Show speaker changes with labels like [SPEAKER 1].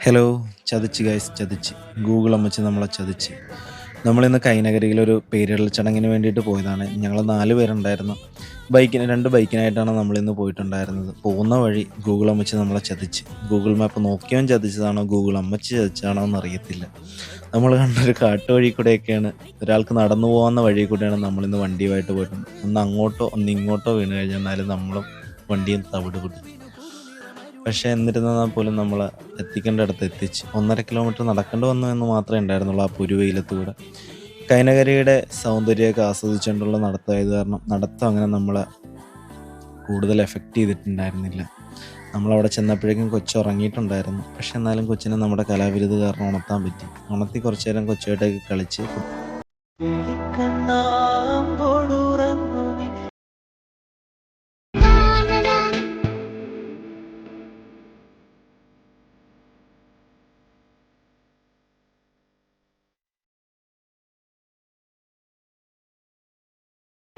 [SPEAKER 1] Hello. ചതിച്ച് guys, ചതിച്ച്. Google അമ്മച്ചി നമ്മളെ ചതിച്ച്. നമ്മളിന്ന് കൈനഗരിയിലൊരു പേരിടൽ ചടങ്ങിന് വേണ്ടിയിട്ട് പോയതാണ്. ഞങ്ങൾ 4 പേരുണ്ടായിരുന്നു. 2 ബൈക്കിനായിട്ടാണ് നമ്മളിന്ന് പോയിട്ടുണ്ടായിരുന്നത്. പോകുന്ന വഴി ഗൂഗിൾ അമ്മച്ചി നമ്മളെ ചതിച്ച്. ഗൂഗിൾ മാപ്പ് നോക്കിയവൻ ചതിച്ചതാണോ ഗൂഗിൾ അമ്മച്ചി ചതിച്ചതാണോ എന്നറിയത്തില്ല. നമ്മൾ കണ്ടൊരു കാട്ടുവഴി കൂടെയൊക്കെയാണ്, ഒരാൾക്ക് നടന്നു പോകാവുന്ന വഴി കൂടെയാണ് നമ്മളിന്ന് വണ്ടിയുമായിട്ട് പോയിട്ടുണ്ട്. ഒന്ന് അങ്ങോട്ടോ ഒന്ന് ഇങ്ങോട്ടോ വീണ് കഴിഞ്ഞാലും നമ്മളും വണ്ടിയും തവിട് പിടിക്കും. പക്ഷേ എന്നിരുന്നാൽ പോലും നമ്മളെ എത്തിക്കേണ്ടടുത്ത് എത്തിച്ച്. 1.5 കിലോമീറ്റർ നടക്കേണ്ടി വന്നു എന്ന് മാത്രമേ ഉണ്ടായിരുന്നുള്ളൂ ആ പൊരുവെയിലത്തൂടെ. കൈനകരിയുടെ സൗന്ദര്യമൊക്കെ ആസ്വദിച്ചുകൊണ്ടുള്ള നടത്തമായത് കാരണം നടത്തം അങ്ങനെ നമ്മളെ കൂടുതൽ എഫക്റ്റ് ചെയ്തിട്ടുണ്ടായിരുന്നില്ല. നമ്മളവിടെ ചെന്നപ്പോഴേക്കും കൊച്ച് ഉറങ്ങിയിട്ടുണ്ടായിരുന്നു. പക്ഷെ എന്നാലും കൊച്ചിനെ നമ്മുടെ കലാവിരുത് കാരണം ഉണർത്താൻ പറ്റി. ഉണർത്തി കുറച്ച് നേരം കൊച്ചുമായിട്ടൊക്കെ കളിച്ച്